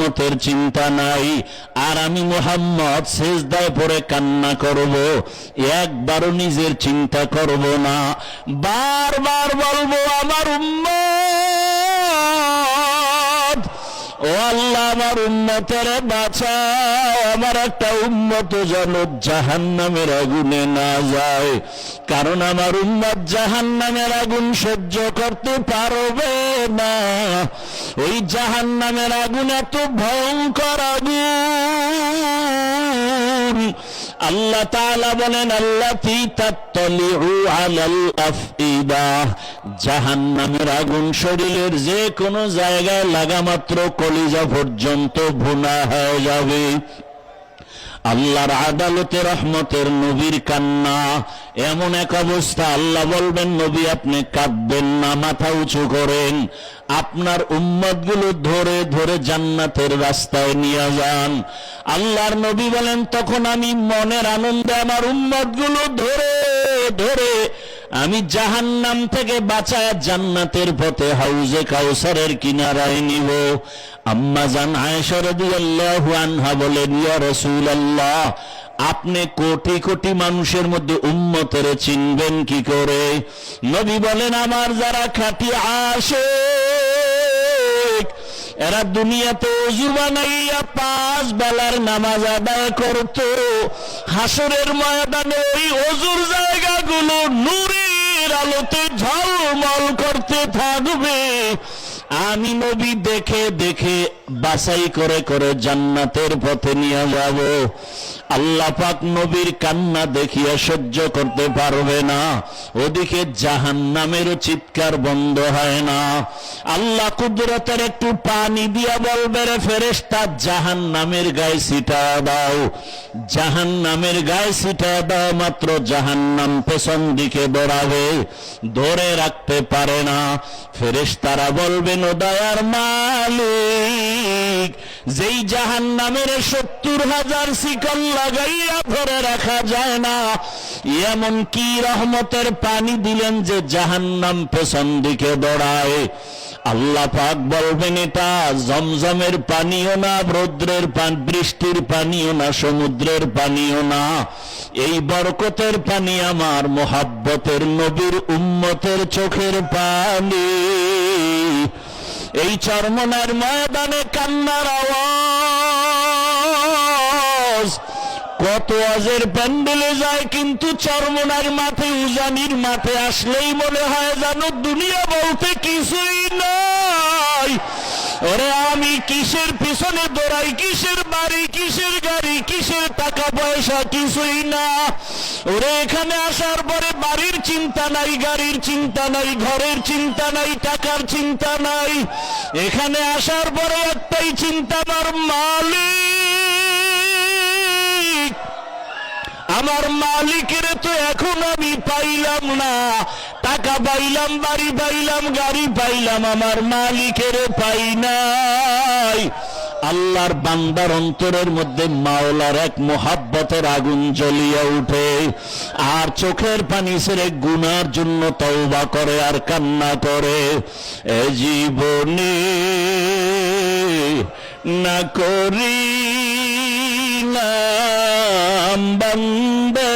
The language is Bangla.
রহমতের চিন্তা নাই। আর আমি মুহাম্মদ সিজদায় পড়ে কান্না করব, একবারও নিজের চিন্তা করব না। বারবার বলবো, আমার উম্মত, ও আল্লাহ আমার উম্মতের বাঁচাও, আমার একটা উম্মত যেন জাহান্নামের আগুনে না যায়। কারণ আমার উম্মত জাহান্নামের আগুন সহ্য করতে পারবে না। ওই জাহান্নামের আগুন এত ভয়ঙ্কর আগুন। আল্লাহ তাআলা বলেন, আল্লাতী তাত্তালিউ আলাল আফইদা, জাহান্নামের আগুন শরীরের যে কোনো জায়গায় লাগা মাত্র কলিজা পর্যন্ত ভুনা হয়ে যাবে। আল্লাহর আদালতে রহমতের নবীর কান্না, এমন এক অবস্থা আল্লাহ বলবেন, নবী আপনি কাঁদবেন না, মাথা উঁচু করেন, আপনার উম্মতগুলো ধরে ধরে জান্নাতের রাস্তায় নিয়ে যান। আল্লাহর নবী বলেন, তখন আমি মনের আনন্দে আমার উম্মতগুলো ধরে ধরে আমি জাহান্নাম থেকে বাঁচায় জান্নাতের পথে হাউজে কাউসারের কিনারায় নিব। আম্মা জান আয়েশা রাদিয়াল্লাহু আনহা বলেন, ইয়া রাসূলুল্লাহ, আপনি কোটি কোটি মানুষের মধ্যে উম্মতের চিনবেন কি করে? নবী বলেন, আমার যারা খাঁটি আশিক, এরা দুনিয়াতে ওযু বানাইয়া 5 বেলার নামাজ আদায় করত, হাসরের ময়দানে ওই ওযুর জায়গাগুলো নূরের আলোতে ঝলমল করতে থাকবে। আমি নবী দেখে দেখে বাছাই করে করে জান্নাতের পথে নিয়ে যাব। আল্লাহ পাক নবীর কান্না দেখিয়া সহ্য করতে পারবে না, ওদিকে জাহান্নামেরও চিৎকার বন্ধ হয় না। আল্লাহ কুদরতের একটু পানি দিয়া বলবে, রে ফেরেশতা জাহান্নামের গায়ে ছিটা দাও, জাহান্নামের গায়ে ছিটা দাও। মাত্র জাহান্নাম পেছন দিকে দৌড়াবে, ধরে রাখতে পারে না। ফেরেশতারা বলবেন, ও দয়ার মালিক, যেই জাহান্নামের 70,000 শিকল লাগাইয়া ধরে রাখা যায় না, এমন কি রহমতের পানি দিলেন যে জাহান্নাম পেছন দিকে দৌড়ায়? আল্লাহ পাক বলবেন, এটা জমজমের পানিও না, রৌদ্রের পানি, বৃষ্টির পানিও না, সমুদ্রের পানিও না, এই বরকতের পানি আমার মোহাব্বতের নবীর উম্মতের চোখের পানি। এই চরমনার ময়দানে কান্নার আওয়াজ কত আজের প্যান্ডেলে যায়, কিন্তু চরমনার মাঠে, উজানির মাঠে আসলেই মনে হয় যেন দুনিয়া বলতে কিছুই নাই। ওরে আমি কিসের পিছনে দৌড়াই, কিসের বাড়ি, কিসের গাড়ি, কিসের টাকা পয়সা, কিছুই না। ওরে এখানে আসার পরে বাড়ির চিন্তা নাই, গাড়ির চিন্তা নাই, ঘরের চিন্তা নাই, টাকার চিন্তা নাই। এখানে আসার পরে একটাই চিন্তা, আমার মালিক, আমার মালিকের তো এখন আমি পাইলাম না। টাকা পাইলাম, বাড়ি পাইলাম, গাড়ি পাইলাম, আমার মালিকের পাই নাই। আল্লাহর বান্দার অন্তরের মধ্যে মাওলার এক মোহাব্বতের আগুন জ্বলিয়া উঠে, আর চোখের পানি ছেড়ে গুনার জন্য তওবা করে আর কান্না করে, এ জীবনে না করিলাম বান্দা